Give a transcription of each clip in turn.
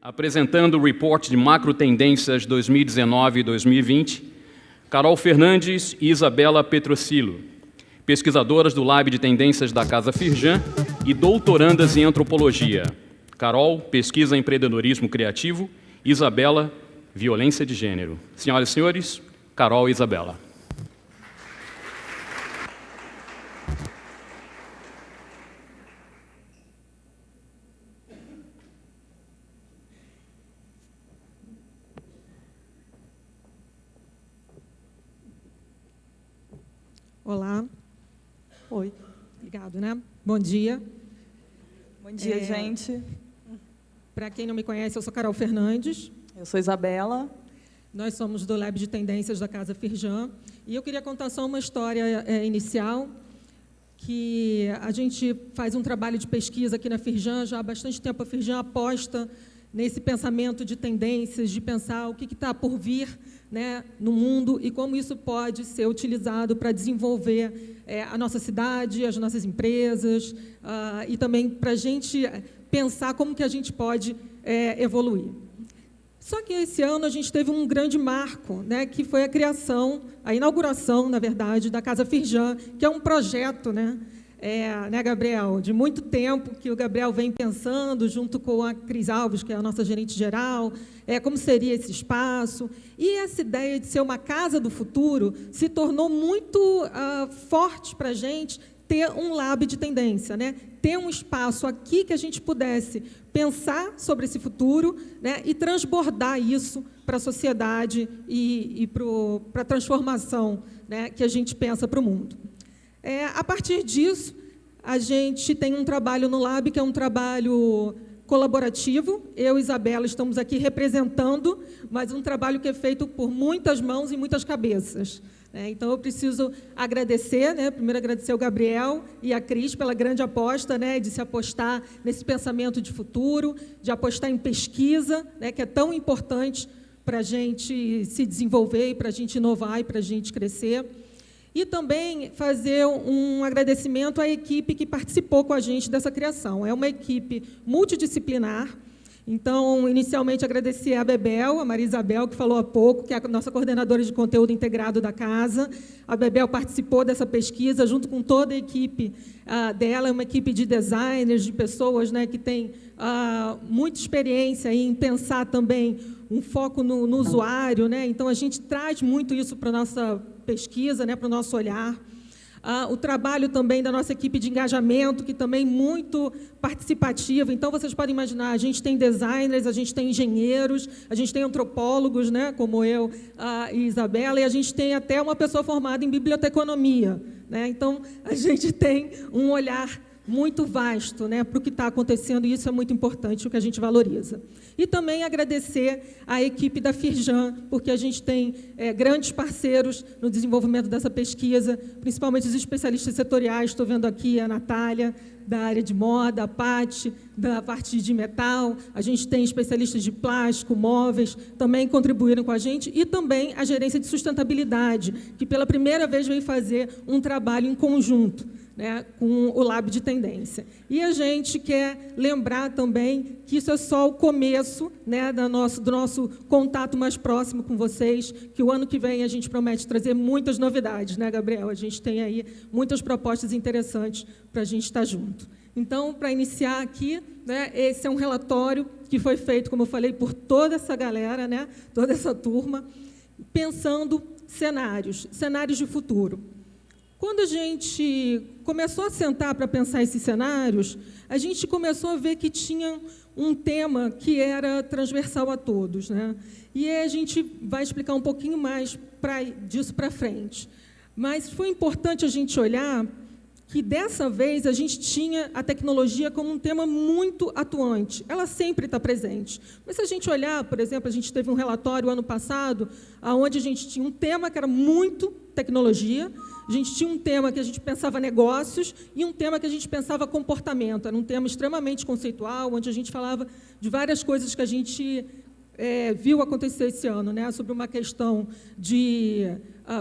Apresentando o Report de Macro Tendências 2019 e 2020, Carol Fernandes e Isabela Petrocillo, pesquisadoras do Lab de Tendências da Casa Firjan e doutorandas em Antropologia. Carol, Pesquisa em Empreendedorismo Criativo, Isabela, Violência de Gênero. Senhoras e senhores, Carol e Isabela. Olá. Oi. Obrigado, né? Bom dia. Bom dia, gente. Para quem não me conhece, eu sou Carol Fernandes. Eu sou Isabela. Nós somos do Lab de Tendências da Casa Firjan. E eu queria contar só uma história inicial, que a gente faz um trabalho de pesquisa aqui na Firjan, já há bastante tempo a Firjan aposta nesse pensamento de tendências, de pensar o que está por vir, né, no mundo e como isso pode ser utilizado para desenvolver a nossa cidade, as nossas empresas, e também para a gente pensar como que a gente pode evoluir. Só que esse ano a gente teve um grande marco, né, que foi a criação, a inauguração, na verdade, da Casa Firjan, que é um projeto, né, Gabriel, de muito tempo que o Gabriel vem pensando, junto com a Cris Alves, que é a nossa gerente geral, como seria esse espaço. E essa ideia de ser uma casa do futuro se tornou muito forte para a gente ter um lab de tendência, né? Ter um espaço aqui que a gente pudesse pensar sobre esse futuro, né, e transbordar isso para a sociedade e para a transformação, né, que a gente pensa para o mundo. A partir disso, a gente tem um trabalho no Lab, que é um trabalho colaborativo. Eu e Isabela estamos aqui representando, mas um trabalho que é feito por muitas mãos e muitas cabeças. Então, eu preciso agradecer, né, primeiro agradecer ao Gabriel e à Cris pela grande aposta, né, de se apostar nesse pensamento de futuro, de apostar em pesquisa, né, que é tão importante para a gente se desenvolver, e para a gente inovar e para a gente crescer. E também fazer um agradecimento à equipe que participou com a gente dessa criação. É uma equipe multidisciplinar. Então, inicialmente, agradecer a Bebel, a Maria Isabel, que falou há pouco, que é a nossa coordenadora de conteúdo integrado da casa. A Bebel participou dessa pesquisa, junto com toda a equipe dela, uma equipe de designers, de pessoas, né, que tem muita experiência em pensar também um foco no usuário, né? Então, a gente traz muito isso para a nossa pesquisa, né, para o nosso olhar. O trabalho também da nossa equipe de engajamento, que também é muito participativa. Então, vocês podem imaginar, a gente tem designers, a gente tem engenheiros, a gente tem antropólogos, né, como eu e Isabela, e a gente tem até uma pessoa formada em biblioteconomia, né? Então, a gente tem um olhar muito vasto, né, para o que está acontecendo, e isso é muito importante, o que a gente valoriza. E também agradecer à equipe da Firjan, porque a gente tem grandes parceiros no desenvolvimento dessa pesquisa, principalmente os especialistas setoriais. Estou vendo aqui a Natália, da área de moda, a Paty, da parte de metal. A gente tem especialistas de plástico, móveis, também contribuíram com a gente, e também a gerência de sustentabilidade, que pela primeira vez veio fazer um trabalho em conjunto, né, com o Lab de Tendência. E a gente quer lembrar também que isso é só o começo, né, do nosso contato mais próximo com vocês, que o ano que vem a gente promete trazer muitas novidades, né, Gabriel? A gente tem aí muitas propostas interessantes para a gente estar junto. Então, para iniciar aqui, né, esse é um relatório que foi feito, como eu falei, por toda essa galera, né, toda essa turma, pensando cenários de futuro. Quando a gente começou a sentar para pensar esses cenários, a gente começou a ver que tinha um tema que era transversal a todos, né? E a gente vai explicar um pouquinho mais disso para frente. Mas foi importante a gente olhar que, dessa vez, a gente tinha a tecnologia como um tema muito atuante. Ela sempre está presente. Mas, se a gente olhar, por exemplo, a gente teve um relatório ano passado, onde a gente tinha um tema que era muito tecnologia, a gente tinha um tema que a gente pensava negócios e um tema que a gente pensava comportamento. Era um tema extremamente conceitual, onde a gente falava de várias coisas que a gente viu acontecer esse ano, né? Sobre uma questão de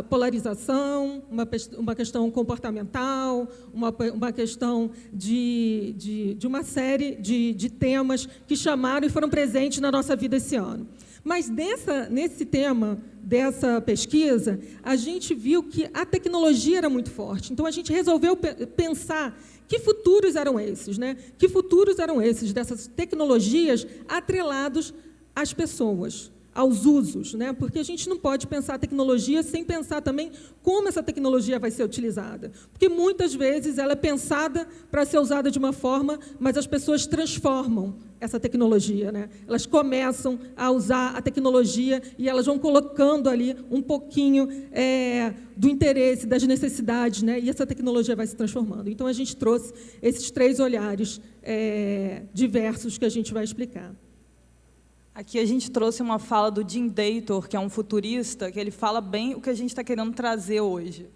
polarização, uma questão comportamental, uma questão de uma série de temas que chamaram e foram presentes na nossa vida esse ano. Mas nesse tema dessa pesquisa, a gente viu que a tecnologia era muito forte. Então, a gente resolveu pensar que futuros eram esses, né? Que futuros eram esses dessas tecnologias atrelados às pessoas, aos usos, né? Porque a gente não pode pensar a tecnologia sem pensar também como essa tecnologia vai ser utilizada. Porque, muitas vezes, ela é pensada para ser usada de uma forma, mas as pessoas transformam essa tecnologia, né? Elas começam a usar a tecnologia e elas vão colocando ali um pouquinho do interesse, das necessidades, né? E essa tecnologia vai se transformando. Então, a gente trouxe esses 3 olhares diversos que a gente vai explicar. Aqui a gente trouxe uma fala do Jim Dator, que é um futurista, que ele fala bem o que a gente está querendo trazer hoje,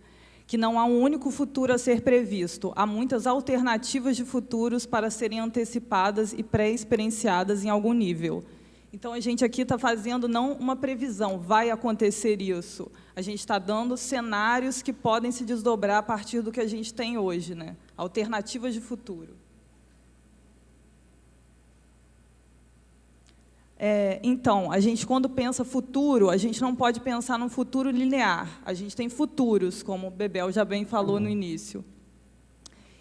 que não há um único futuro a ser previsto, há muitas alternativas de futuros para serem antecipadas e pré-experienciadas em algum nível. Então, a gente aqui está fazendo não uma previsão, vai acontecer isso. A gente está dando cenários que podem se desdobrar a partir do que a gente tem hoje, né? Alternativas de futuro. Então, a gente, quando pensa futuro, a gente não pode pensar num futuro linear. A gente tem futuros, como o Bebel já bem falou no início.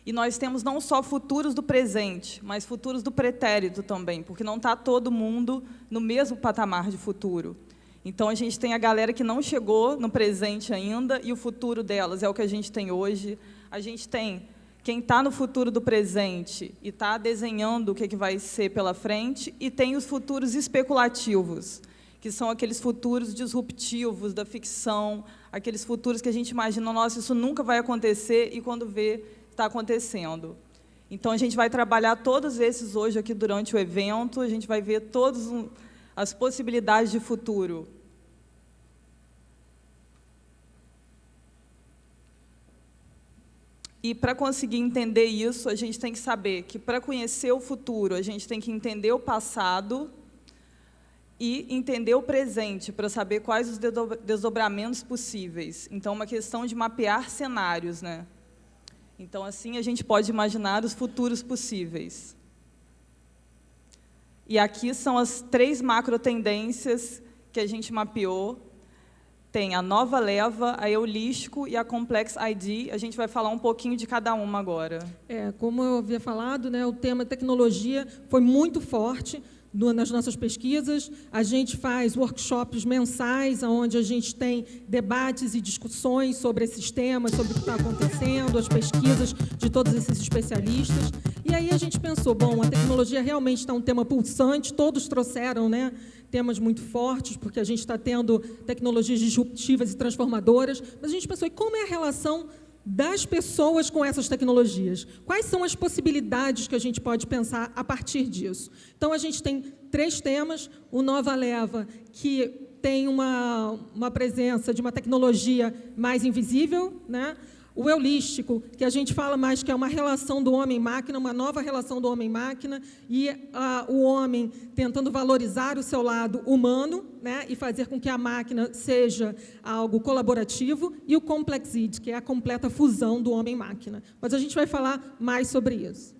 E nós temos não só futuros do presente, mas futuros do pretérito também, porque não está todo mundo no mesmo patamar de futuro. Então, a gente tem a galera que não chegou no presente ainda, e o futuro delas é o que a gente tem hoje. A gente tem quem está no futuro do presente e está desenhando o que vai ser pela frente, e tem os futuros especulativos, que são aqueles futuros disruptivos da ficção, aqueles futuros que a gente imagina, nossa, isso nunca vai acontecer, e quando vê, está acontecendo. Então, a gente vai trabalhar todos esses hoje aqui durante o evento, a gente vai ver todas as possibilidades de futuro. E, para conseguir entender isso, a gente tem que saber que, para conhecer o futuro, a gente tem que entender o passado e entender o presente, para saber quais os desdobramentos possíveis. Então, é uma questão de mapear cenários, né? Então, assim, a gente pode imaginar os futuros possíveis. E aqui são as 3 macro-tendências que a gente mapeou. Tem a nova leva, a Eulístico e a Complex ID. A gente vai falar um pouquinho de cada uma agora. Como eu havia falado, né, o tema tecnologia foi muito forte nas nossas pesquisas. A gente faz workshops mensais, onde a gente tem debates e discussões sobre esses temas, sobre o que está acontecendo, as pesquisas de todos esses especialistas. E aí a gente pensou, bom, a tecnologia realmente está um tema pulsante, todos trouxeram, né, temas muito fortes, porque a gente está tendo tecnologias disruptivas e transformadoras, mas a gente pensou, e como é a relação das pessoas com essas tecnologias? Quais são as possibilidades que a gente pode pensar a partir disso? Então, a gente tem 3 temas, o Nova Leva, que tem uma presença de uma tecnologia mais invisível, né? O Eulístico, que a gente fala mais que é uma relação do homem-máquina, uma nova relação do homem-máquina, e o homem tentando valorizar o seu lado humano, né, e fazer com que a máquina seja algo colaborativo, e o Complexid, que é a completa fusão do homem-máquina. Mas a gente vai falar mais sobre isso.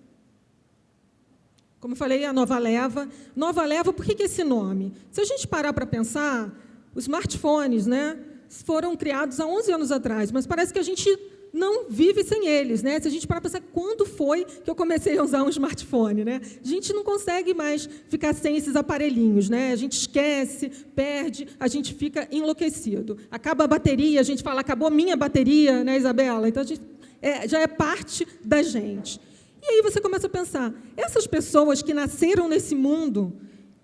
Como eu falei, a Nova Leva. Nova Leva, por que esse nome? Se a gente parar para pensar, os smartphones, né, foram criados há 11 anos atrás, mas parece que a gente não vive sem eles, né? Se a gente parar para pensar quando foi que eu comecei a usar um smartphone, né? A gente não consegue mais ficar sem esses aparelhinhos, né? A gente esquece, perde, a gente fica enlouquecido. Acaba a bateria, a gente fala, acabou a minha bateria, né, Isabela? Então, já é parte da gente. E aí você começa a pensar, essas pessoas que nasceram nesse mundo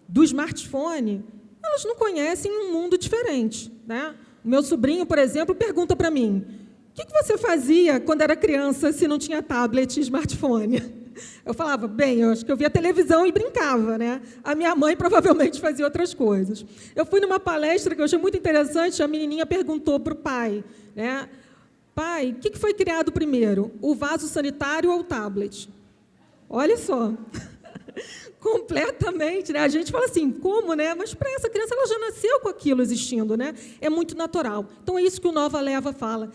do smartphone, elas não conhecem um mundo diferente, né? O meu sobrinho, por exemplo, pergunta para mim, o que você fazia quando era criança se não tinha tablet e smartphone? Eu falava, bem, eu acho que eu via televisão e brincava, né? A minha mãe provavelmente fazia outras coisas. Eu fui numa palestra que eu achei muito interessante, a menininha perguntou para o pai, né? Pai, o que foi criado primeiro, o vaso sanitário ou o tablet? Olha só. completamente, né? A gente fala assim, como, né? Mas para essa criança, ela já nasceu com aquilo existindo, né? É muito natural. Então, é isso que o Nova Leva fala.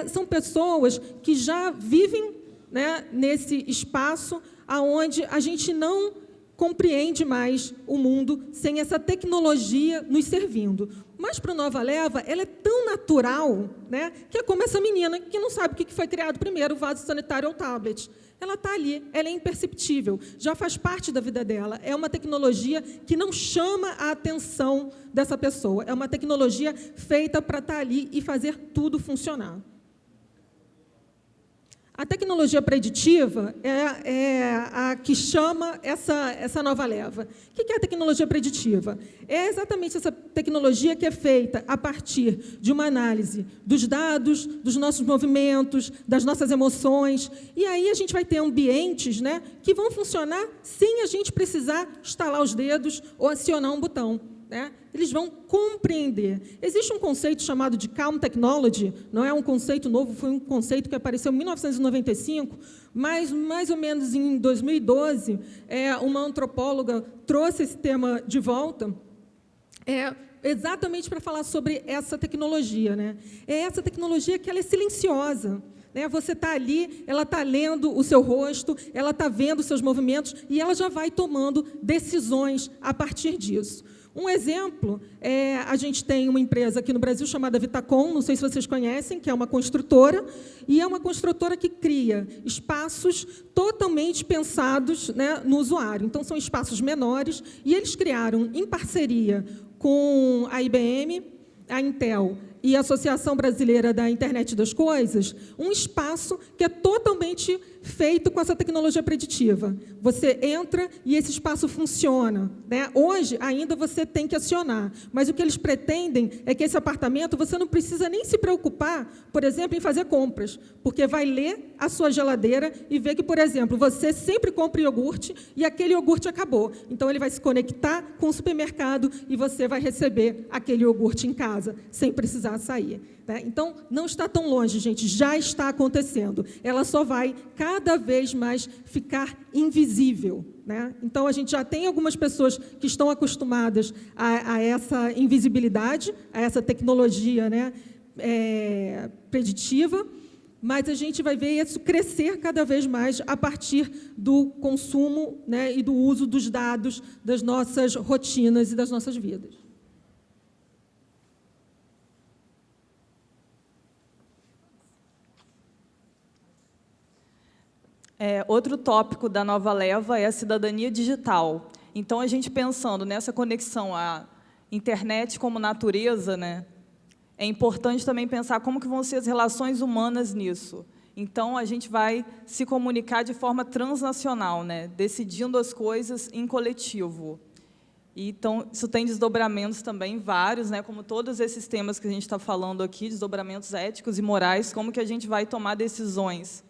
São pessoas que já vivem, né, nesse espaço onde a gente não compreende mais o mundo sem essa tecnologia nos servindo. Mas, para o Nova Leva, ela é tão natural, né, que é como essa menina que não sabe o que foi criado primeiro, o vaso sanitário ou o tablet. Ela está ali, ela é imperceptível, já faz parte da vida dela. É uma tecnologia que não chama a atenção dessa pessoa. É uma tecnologia feita para estar ali e fazer tudo funcionar. A tecnologia preditiva é a que chama essa nova leva. O que é a tecnologia preditiva? É exatamente essa tecnologia que é feita a partir de uma análise dos dados, dos nossos movimentos, das nossas emoções. E aí a gente vai ter ambientes, né, que vão funcionar sem a gente precisar estalar os dedos ou acionar um botão. Né? Eles vão compreender. Existe um conceito chamado de Calm Technology, não é um conceito novo, foi um conceito que apareceu em 1995, mas mais ou menos em 2012, uma antropóloga trouxe esse tema de volta, exatamente para falar sobre essa tecnologia. Né? É essa tecnologia que ela é silenciosa. Você está ali, ela está lendo o seu rosto, ela está vendo os seus movimentos e ela já vai tomando decisões a partir disso. Um exemplo, a gente tem uma empresa aqui no Brasil chamada Vitacom, não sei se vocês conhecem, que é uma construtora, e é uma construtora que cria espaços totalmente pensados, né, no usuário. Então, são espaços menores, e eles criaram, em parceria com a IBM, a Intel e a Associação Brasileira da Internet das Coisas, um espaço que é totalmente feito com essa tecnologia preditiva. Você entra e esse espaço funciona. Né? Hoje, ainda você tem que acionar, mas o que eles pretendem é que esse apartamento você não precisa nem se preocupar, por exemplo, em fazer compras, porque vai ler a sua geladeira e ver que, por exemplo, você sempre compra iogurte e aquele iogurte acabou. Então, ele vai se conectar com o supermercado e você vai receber aquele iogurte em casa, sem precisar sair. Né? Então, não está tão longe, gente, já está acontecendo. Ela só vai cada vez mais ficar invisível. Né? Então, a gente já tem algumas pessoas que estão acostumadas a essa invisibilidade, a essa tecnologia, né, preditiva, mas a gente vai ver isso crescer cada vez mais a partir do consumo, né, e do uso dos dados das nossas rotinas e das nossas vidas. Outro tópico da nova leva é a cidadania digital. Então, a gente pensando nessa conexão à internet como natureza, né, é importante também pensar como que vão ser as relações humanas nisso. Então, a gente vai se comunicar de forma transnacional, né, decidindo as coisas em coletivo. E, então, isso tem desdobramentos também vários, né, como todos esses temas que a gente está falando aqui, desdobramentos éticos e morais, como que a gente vai tomar decisões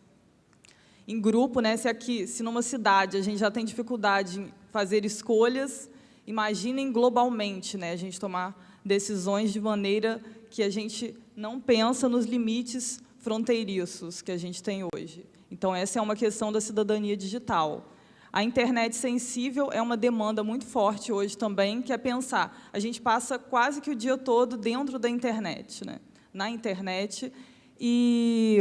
em grupo, né? Se numa cidade a gente já tem dificuldade em fazer escolhas, imaginem globalmente, né? A gente tomar decisões de maneira que a gente não pensa nos limites fronteiriços que a gente tem hoje. Então, essa é uma questão da cidadania digital. A internet sensível é uma demanda muito forte hoje também, que é pensar, a gente passa quase que o dia todo dentro da internet, né? Na internet, e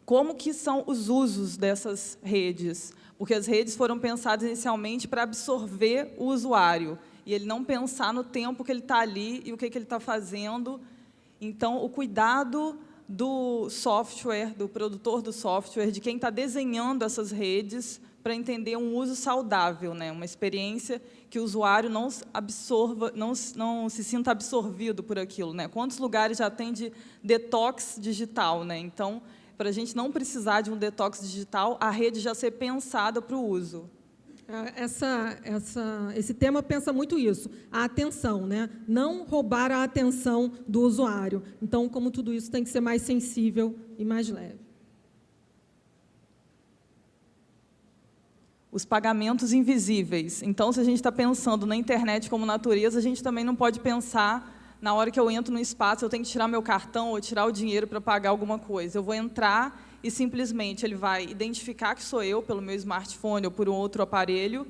como que são os usos dessas redes? Porque as redes foram pensadas inicialmente para absorver o usuário, e ele não pensar no tempo que ele está ali e o que ele está fazendo. Então, o cuidado do software, do produtor do software, de quem está desenhando essas redes, para entender um uso saudável, né? Uma experiência que o usuário não absorva, não se sinta absorvido por aquilo. Né? Quantos lugares já tem de detox digital? Né? Então, para a gente não precisar de um detox digital, a rede já ser pensada para o uso. Esse tema pensa muito isso, a atenção, né? Não roubar a atenção do usuário. Então, como tudo isso tem que ser mais sensível e mais leve. Os pagamentos invisíveis. Então, se a gente está pensando na internet como natureza, a gente também não pode pensar, na hora que eu entro no espaço, eu tenho que tirar meu cartão ou tirar o dinheiro para pagar alguma coisa. Eu vou entrar e, simplesmente, ele vai identificar que sou eu, pelo meu smartphone ou por um outro aparelho,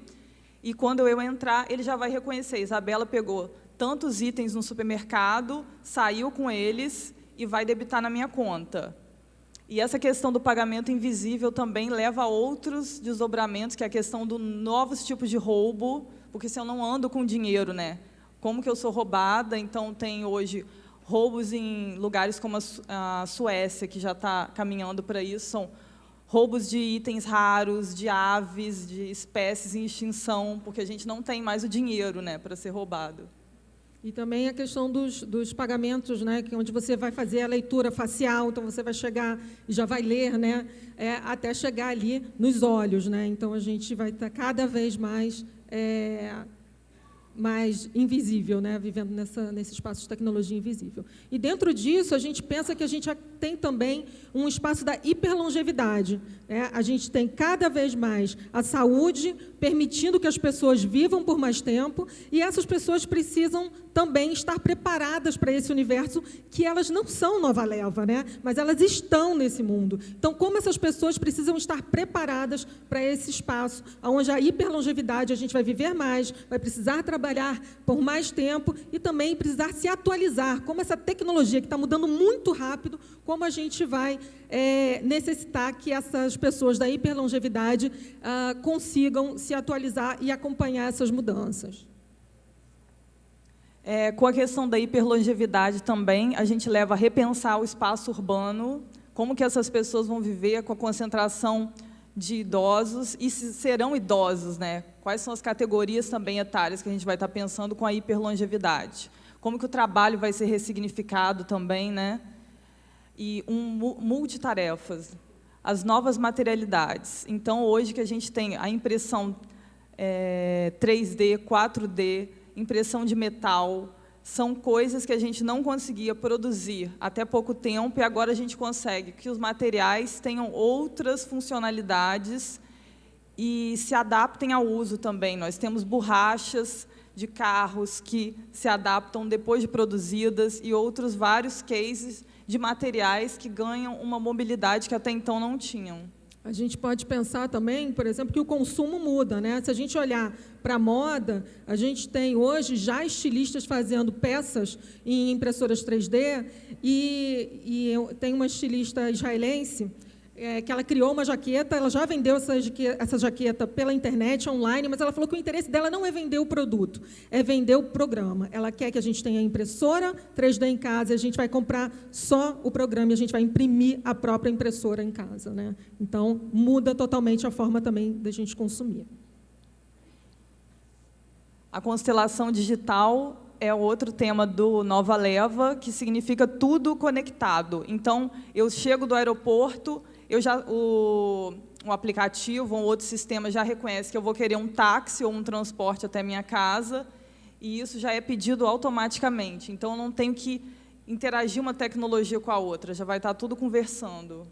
e quando eu entrar, ele já vai reconhecer, Isabela pegou tantos itens no supermercado, saiu com eles e vai debitar na minha conta. E essa questão do pagamento invisível também leva a outros desdobramentos, que é a questão dos novos tipos de roubo, porque se eu não ando com dinheiro, né? Como que eu sou roubada? Então, tem hoje roubos em lugares como a Suécia, que já está caminhando para isso, são roubos de itens raros, de aves, de espécies em extinção, porque a gente não tem mais o dinheiro, né, para ser roubado. E também a questão dos pagamentos, né, que onde você vai fazer a leitura facial, então você vai chegar e já vai ler, né, até chegar ali nos olhos, né? Então a gente vai estar cada vez mais invisível, né, vivendo nesse espaço de tecnologia invisível. E dentro disso, a gente pensa que a gente tem também um espaço da hiperlongevidade, né? A gente tem cada vez mais a saúde, permitindo que as pessoas vivam por mais tempo, e essas pessoas precisam também estar preparadas para esse universo, que elas não são nova leva, né? Mas elas estão nesse mundo. Então, como essas pessoas precisam estar preparadas para esse espaço, onde a hiperlongevidade, a gente vai viver mais, vai precisar trabalhar por mais tempo e também precisar se atualizar, como essa tecnologia que está mudando muito rápido, como a gente vai necessitar que essas pessoas da hiperlongevidade consigam se atualizar e acompanhar essas mudanças. Com a questão da hiperlongevidade também, a gente leva a repensar o espaço urbano, como que essas pessoas vão viver com a concentração de idosos e se serão idosos, né? Quais são as categorias também etárias que a gente vai estar pensando com a hiperlongevidade? Como que o trabalho vai ser ressignificado também, né? E multitarefas, as novas materialidades. Então, hoje que a gente tem a impressão 3D, 4D, impressão de metal, são coisas que a gente não conseguia produzir até pouco tempo, e agora a gente consegue que os materiais tenham outras funcionalidades e se adaptem ao uso também. Nós temos borrachas de carros que se adaptam depois de produzidas e outros vários cases de materiais que ganham uma mobilidade que até então não tinham. A gente pode pensar também, por exemplo, que o consumo muda, né? Se a gente olhar para a moda, a gente tem hoje já estilistas fazendo peças em impressoras 3D, e tem uma estilista israelense que ela criou uma jaqueta, ela já vendeu essa jaqueta pela internet, online, mas ela falou que o interesse dela não é vender o produto, é vender o programa. Ela quer que a gente tenha a impressora 3D em casa, e a gente vai comprar só o programa e a gente vai imprimir a própria impressora em casa, né? Então, muda totalmente a forma também da gente consumir. A constelação digital é outro tema do Nova Leva, que significa tudo conectado. Então, eu chego do aeroporto, o aplicativo ou outro sistema já reconhece que eu vou querer um táxi ou um transporte até minha casa, e isso já é pedido automaticamente. Então, eu não tenho que interagir uma tecnologia com a outra, já vai estar tudo conversando.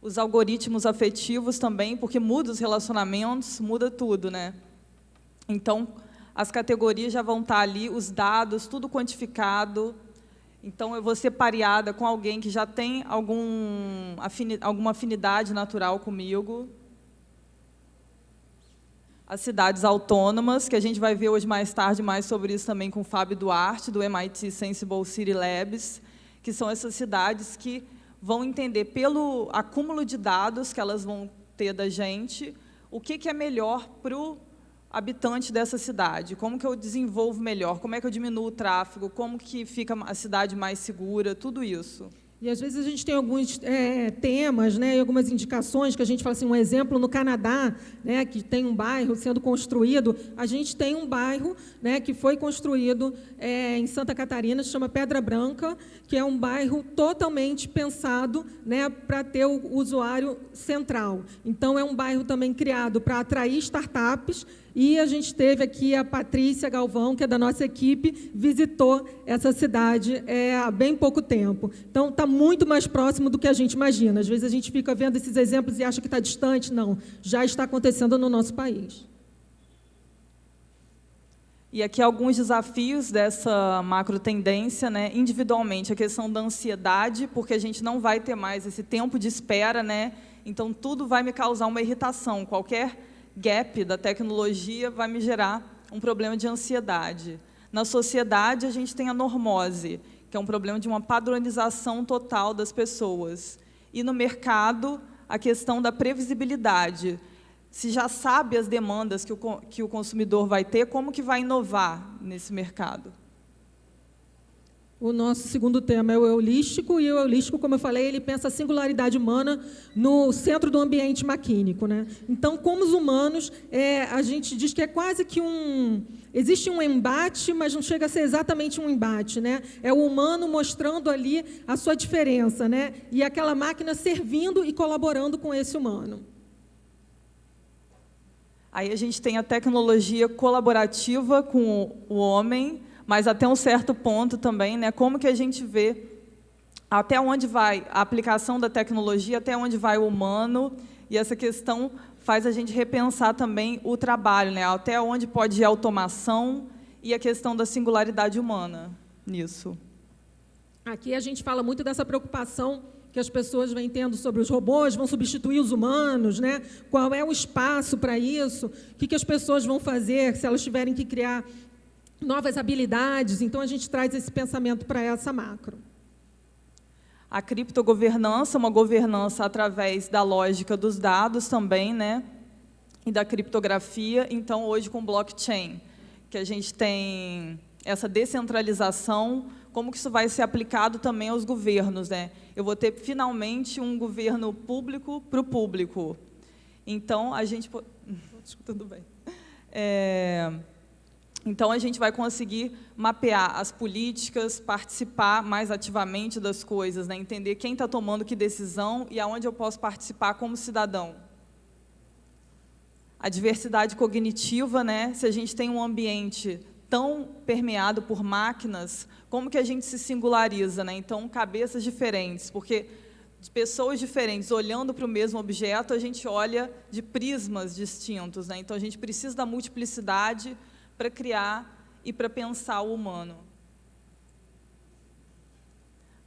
Os algoritmos afetivos também, porque muda os relacionamentos, muda tudo, né? Então, as categorias já vão estar ali, os dados, tudo quantificado. Então, eu vou ser pareada com alguém que já tem alguma afinidade natural comigo. As cidades autônomas, que a gente vai ver hoje mais tarde mais sobre isso também com o Fábio Duarte, do MIT Sensible City Labs, que são essas cidades que vão entender, pelo acúmulo de dados que elas vão ter da gente, o que é melhor para o habitante dessa cidade, como que eu desenvolvo melhor, como é que eu diminuo o tráfego, como que fica a cidade mais segura, tudo isso. E, às vezes, a gente tem alguns temas, né, e algumas indicações, que a gente fala assim, um exemplo, no Canadá, né, que tem um bairro sendo construído, a gente tem um bairro, né, que foi construído em Santa Catarina, se chama Pedra Branca, que é um bairro totalmente pensado, né, para ter o usuário central. Então, é um bairro também criado para atrair startups, e a gente teve aqui a Patrícia Galvão, que é da nossa equipe, visitou essa cidade há bem pouco tempo. Então, está muito mais próximo do que a gente imagina. Às vezes, a gente fica vendo esses exemplos e acha que está distante. Não, já está acontecendo no nosso país. E aqui alguns desafios dessa macro tendência, né? Individualmente, a questão da ansiedade, porque a gente não vai ter mais esse tempo de espera, né? Então, tudo vai me causar uma irritação. Qualquer gap da tecnologia vai me gerar um problema de ansiedade. Na sociedade, a gente tem a normose, que é um problema de uma padronização total das pessoas. E no mercado, a questão da previsibilidade. Se já sabe as demandas que o consumidor vai ter, como que vai inovar nesse mercado? O nosso segundo tema é o holístico, e o holístico, como eu falei, ele pensa a singularidade humana no centro do ambiente maquínico, né? Então, como os humanos, a gente diz que é quase que existe um embate, mas não chega a ser exatamente um embate, né? É o humano mostrando ali a sua diferença, né? E aquela máquina servindo e colaborando com esse humano. Aí a gente tem a tecnologia colaborativa com o homem, mas até um certo ponto também, né? Como que a gente vê até onde vai a aplicação da tecnologia, até onde vai o humano, e essa questão faz a gente repensar também o trabalho, né? Até onde pode ir a automação e a questão da singularidade humana nisso. Aqui a gente fala muito dessa preocupação que as pessoas vêm tendo sobre os robôs, vão substituir os humanos, né? Qual é o espaço para isso? O que as pessoas vão fazer se elas tiverem que criar novas habilidades? Então, a gente traz esse pensamento para essa macro. A criptogovernança, uma governança através da lógica dos dados também, né? E da criptografia. Então, hoje, com blockchain, que a gente tem essa descentralização, como que isso vai ser aplicado também aos governos, né? Eu vou ter, finalmente, um governo público para o público. Então, a gente... Tudo bem. Então, a gente vai conseguir mapear as políticas, participar mais ativamente das coisas, né? Entender quem está tomando que decisão e aonde eu posso participar como cidadão. A diversidade cognitiva, né? Se a gente tem um ambiente tão permeado por máquinas, como que a gente se singulariza, né? Então, cabeças diferentes, porque de pessoas diferentes olhando para o mesmo objeto, a gente olha de prismas distintos, né? Então, a gente precisa da multiplicidade para criar e para pensar o humano.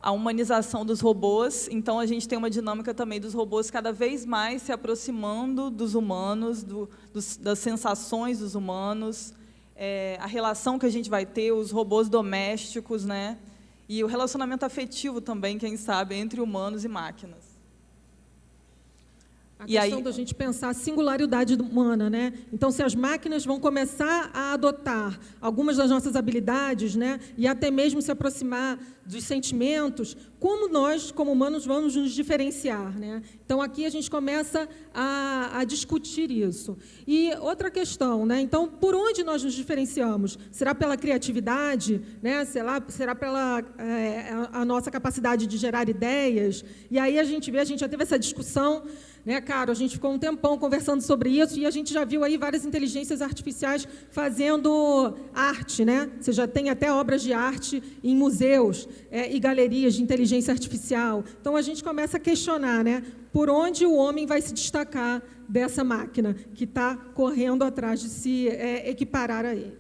A humanização dos robôs, então a gente tem uma dinâmica também dos robôs cada vez mais se aproximando dos humanos, das sensações dos humanos, a relação que a gente vai ter, os robôs domésticos, né? E o relacionamento afetivo também, quem sabe, entre humanos e máquinas. A questão da gente pensar a singularidade humana, né? Então, se as máquinas vão começar a adotar algumas das nossas habilidades, né, e até mesmo se aproximar dos sentimentos, como nós, como humanos, vamos nos diferenciar, né? Então, aqui a gente começa a discutir isso. E outra questão, né? Então, por onde nós nos diferenciamos? Será pela criatividade, né? Será pela a nossa capacidade de gerar ideias? E aí a gente já teve essa discussão, né, Caro? A gente ficou um tempão conversando sobre isso e a gente já viu aí várias inteligências artificiais fazendo arte, né? Você já tem até obras de arte em museus e galerias de inteligência artificial. Então, a gente começa a questionar, né, por onde o homem vai se destacar dessa máquina que está correndo atrás de se equiparar a ele.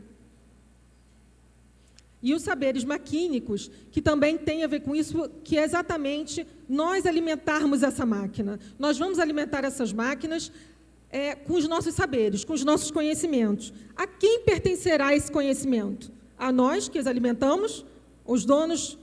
E os saberes maquínicos, que também tem a ver com isso, que é exatamente nós alimentarmos essa máquina. Nós vamos alimentar essas máquinas com os nossos saberes, com os nossos conhecimentos. A quem pertencerá esse conhecimento? A nós, que as alimentamos, os donos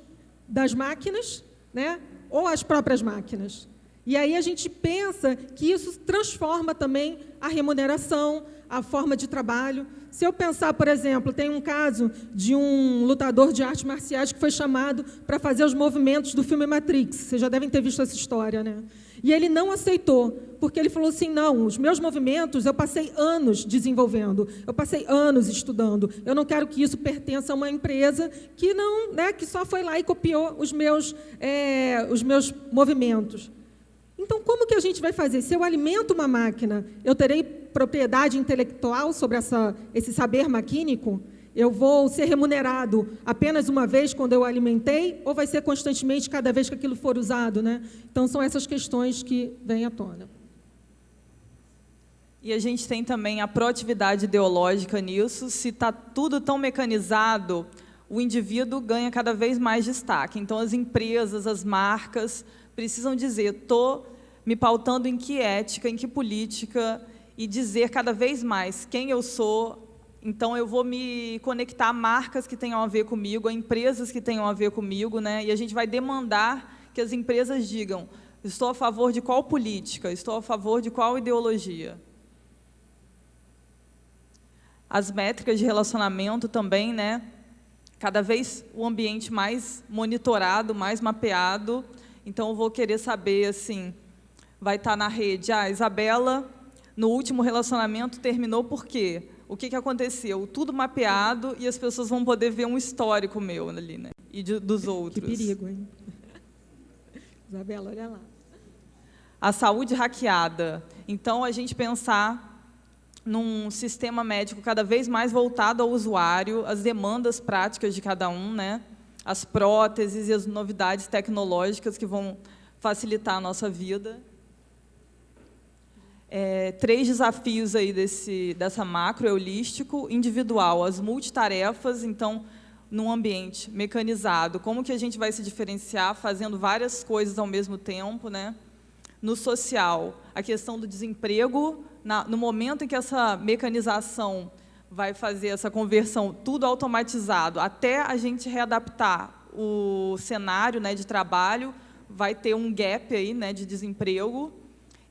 das máquinas, né? Ou as próprias máquinas? E aí a gente pensa que isso transforma também a remuneração, a forma de trabalho. Se eu pensar, por exemplo, tem um caso de um lutador de artes marciais que foi chamado para fazer os movimentos do filme Matrix. Vocês já devem ter visto essa história, né? E ele não aceitou, porque ele falou assim, não, os meus movimentos eu passei anos desenvolvendo, eu passei anos estudando, eu não quero que isso pertença a uma empresa que não, né, que só foi lá e copiou os meus movimentos. Então, como que a gente vai fazer? Se eu alimento uma máquina, eu terei propriedade intelectual sobre esse saber maquínico? Eu vou ser remunerado apenas uma vez quando eu alimentei, ou vai ser constantemente cada vez que aquilo for usado, né? Então, são essas questões que vêm à tona. E a gente tem também a proatividade ideológica nisso. Se está tudo tão mecanizado, o indivíduo ganha cada vez mais destaque. Então, as empresas, as marcas precisam dizer, estou me pautando em que ética, em que política, e dizer cada vez mais quem eu sou. Então, eu vou me conectar a marcas que tenham a ver comigo, a empresas que tenham a ver comigo, né? E a gente vai demandar que as empresas digam: estou a favor de qual política, estou a favor de qual ideologia. As métricas de relacionamento também, né? Cada vez o ambiente mais monitorado, mais mapeado. Então, eu vou querer saber, assim, vai estar na rede: Isabela, no último relacionamento, terminou por quê? O que aconteceu? Tudo mapeado, e as pessoas vão poder ver um histórico meu ali, né? E dos outros. Que perigo, hein? Isabela, olha lá. A saúde hackeada. Então, a gente pensar num sistema médico cada vez mais voltado ao usuário, as demandas práticas de cada um, né? As próteses e as novidades tecnológicas que vão facilitar a nossa vida. 3 desafios aí dessa macro holístico: individual, as multitarefas. Então, num ambiente mecanizado, como que a gente vai se diferenciar fazendo várias coisas ao mesmo tempo, né? No social, a questão do desemprego, no momento em que essa mecanização vai fazer essa conversão, tudo automatizado, até a gente readaptar o cenário, né, de trabalho, vai ter um gap aí, né, de desemprego.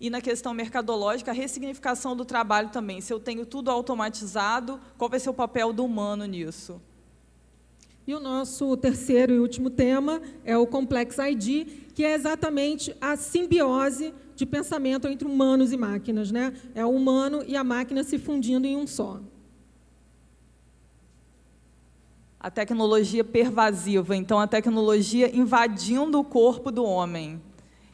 E na questão mercadológica, a ressignificação do trabalho também. Se eu tenho tudo automatizado, qual vai ser o papel do humano nisso? E o nosso terceiro e último tema é o Complex ID, que é exatamente a simbiose de pensamento entre humanos e máquinas, né? É o humano e a máquina se fundindo em um só. A tecnologia pervasiva, então a tecnologia invadindo o corpo do homem.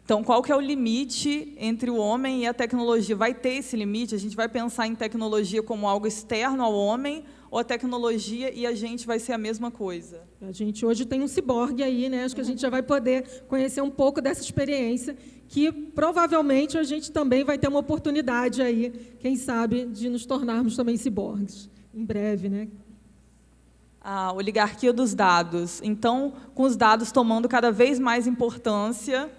Então, qual que é o limite entre o homem e a tecnologia? Vai ter esse limite? A gente vai pensar em tecnologia como algo externo ao homem, ou a tecnologia e a gente vai ser a mesma coisa? A gente hoje tem um ciborgue aí, né? Acho que a gente já vai poder conhecer um pouco dessa experiência, que provavelmente a gente também vai ter uma oportunidade aí, quem sabe, de nos tornarmos também ciborgues, em breve, né? A oligarquia dos dados. Então, com os dados tomando cada vez mais importância,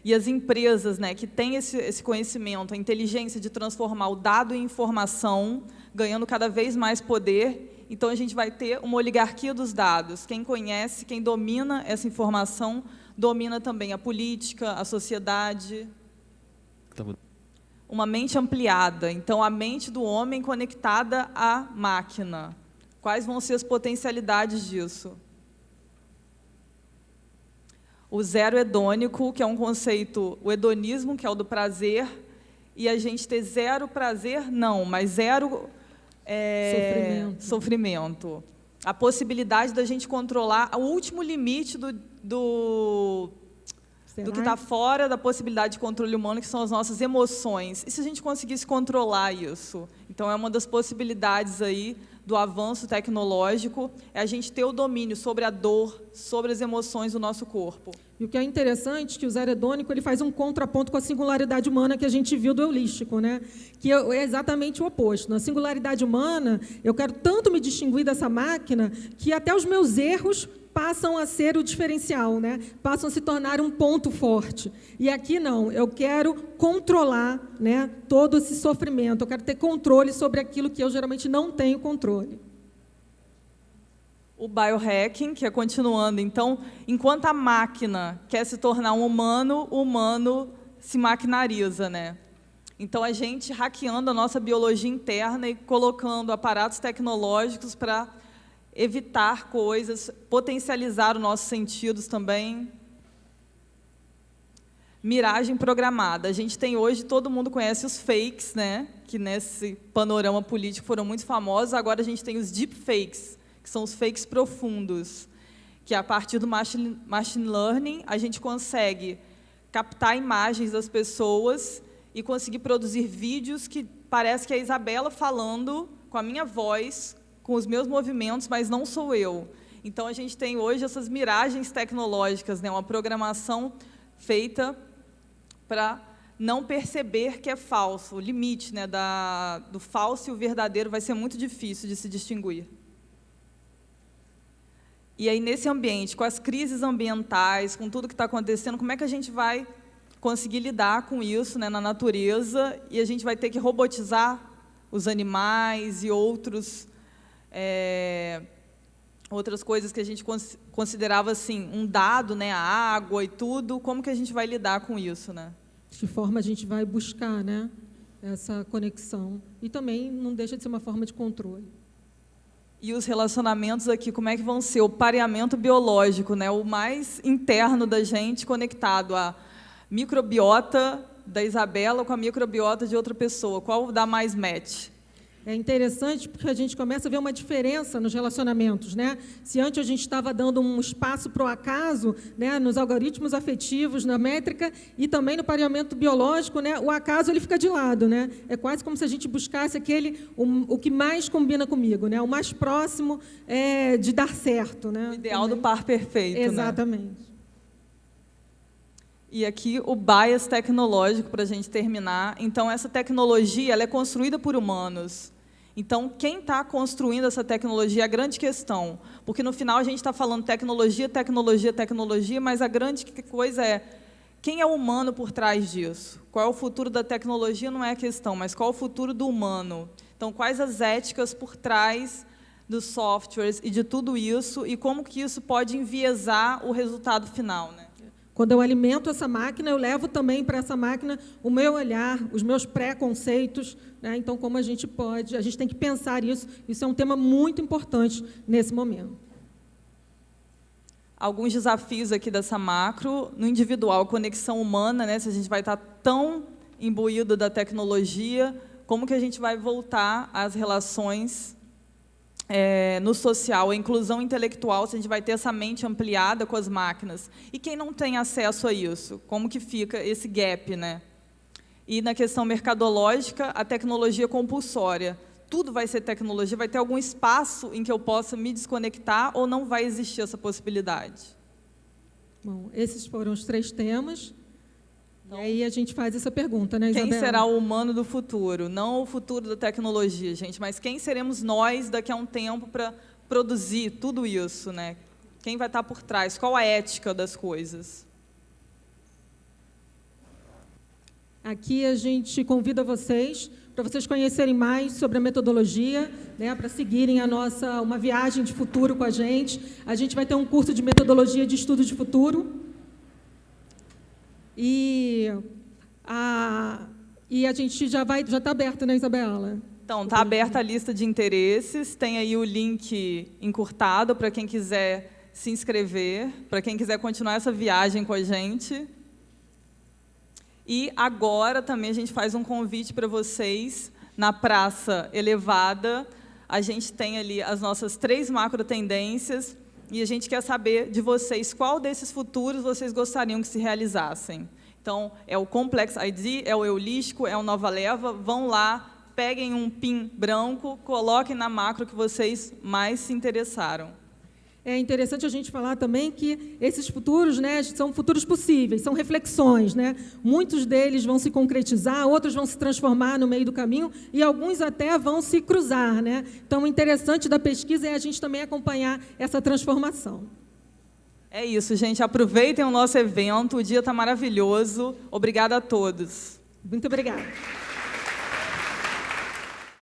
e as empresas, né, que têm esse conhecimento, a inteligência de transformar o dado em informação, ganhando cada vez mais poder. Então, a gente vai ter uma oligarquia dos dados. Quem conhece, quem domina essa informação, domina também a política, a sociedade. Uma mente ampliada. Então, a mente do homem conectada à máquina. Quais vão ser as potencialidades disso? O zero hedônico, que é um conceito, o hedonismo, que é o do prazer, e a gente ter zero prazer, não, mas zero sofrimento. A possibilidade da gente controlar o último limite do que está fora da possibilidade de controle humano, que são as nossas emoções. E se a gente conseguisse controlar isso? Então, é uma das possibilidades aí do avanço tecnológico, é a gente ter o domínio sobre a dor, sobre as emoções do nosso corpo. E o que é interessante é que o zero hedônico ele faz um contraponto com a singularidade humana que a gente viu do holístico, né? Que é exatamente o oposto. Na singularidade humana, eu quero tanto me distinguir dessa máquina que até os meus erros passam a ser o diferencial, né? Passam a se tornar um ponto forte. E aqui não, eu quero controlar, né, todo esse sofrimento, eu quero ter controle sobre aquilo que eu geralmente não tenho controle. O biohacking, que é continuando. Então, enquanto a máquina quer se tornar um humano, o humano se maquinariza, né? Então, a gente hackeando a nossa biologia interna e colocando aparatos tecnológicos para evitar coisas, potencializar os nossos sentidos também. Miragem programada. A gente tem hoje, todo mundo conhece os fakes, né? Que nesse panorama político foram muito famosos. Agora a gente tem os deepfakes, que são os fakes profundos, que a partir do machine learning a gente consegue captar imagens das pessoas e conseguir produzir vídeos que parece que é a Isabela falando com a minha voz, com os meus movimentos, mas não sou eu. Então, a gente tem hoje essas miragens tecnológicas, né? Uma programação feita para não perceber que é falso. O limite, né, do falso e o verdadeiro vai ser muito difícil de se distinguir. E aí, nesse ambiente, com as crises ambientais, com tudo que está acontecendo, como é que a gente vai conseguir lidar com isso, né, na natureza, e a gente vai ter que robotizar os animais e outras coisas que a gente considerava assim, um dado, né, a água e tudo. Como que a gente vai lidar com isso, né? De que forma a gente vai buscar, né, essa conexão? E também não deixa de ser uma forma de controle. E os relacionamentos aqui, como é que vão ser? O pareamento biológico, né, o mais interno da gente, conectado à microbiota da Isabela com a microbiota de outra pessoa. Qual dá mais match? É interessante porque a gente começa a ver uma diferença nos relacionamentos, né? Se antes a gente estava dando um espaço para o acaso, né, nos algoritmos afetivos, na métrica e também no pareamento biológico, né, o acaso ele fica de lado, né? É quase como se a gente buscasse o que mais combina comigo, né? O mais próximo de dar certo, né? O ideal do par perfeito, exatamente. Né? E aqui o bias tecnológico, para a gente terminar. Então, essa tecnologia ela é construída por humanos. Então, quem está construindo essa tecnologia é a grande questão. Porque, no final, a gente está falando tecnologia, tecnologia, tecnologia, mas a grande coisa é quem é o humano por trás disso? Qual é o futuro da tecnologia? Não é a questão, mas qual é o futuro do humano? Então, quais as éticas por trás dos softwares e de tudo isso, e como que isso pode enviesar o resultado final, né? Quando eu alimento essa máquina, eu levo também para essa máquina o meu olhar, os meus preconceitos, né? Então, como a gente tem que pensar isso. Isso é um tema muito importante nesse momento. Alguns desafios aqui dessa macro, no individual, conexão humana, né? Se a gente vai estar tão imbuído da tecnologia, como que a gente vai voltar às relações no social, a inclusão intelectual, se a gente vai ter essa mente ampliada com as máquinas. E quem não tem acesso a isso? Como que fica esse gap, né? E na questão mercadológica, a tecnologia compulsória. Tudo vai ser tecnologia, vai ter algum espaço em que eu possa me desconectar ou não vai existir essa possibilidade? Bom, esses foram os 3 temas. E aí a gente faz essa pergunta, né, Isabela? Quem será o humano do futuro? Não o futuro da tecnologia, gente, mas quem seremos nós daqui a um tempo para produzir tudo isso, né? Quem vai estar por trás? Qual a ética das coisas? Aqui a gente convida vocês para vocês conhecerem mais sobre a metodologia, né, para seguirem uma viagem de futuro com a gente. A gente vai ter um curso de metodologia de estudo de futuro. E a gente já está aberta, né, Isabela? Então, está aberta a lista de interesses, tem aí o link encurtado para quem quiser se inscrever, para quem quiser continuar essa viagem com a gente. E agora também a gente faz um convite para vocês, na Praça Elevada, a gente tem ali as nossas 3 macro tendências, e a gente quer saber de vocês qual desses futuros vocês gostariam que se realizassem. Então, é o Complex ID, é o Eulístico, é o Nova Leva. Vão lá, peguem um pin branco, coloquem na macro que vocês mais se interessaram. É interessante a gente falar também que esses futuros, né, são futuros possíveis, são reflexões, né? Muitos deles vão se concretizar, outros vão se transformar no meio do caminho e alguns até vão se cruzar, né? Então, o interessante da pesquisa é a gente também acompanhar essa transformação. É isso, gente. Aproveitem o nosso evento, o dia está maravilhoso. Obrigada a todos. Muito obrigada.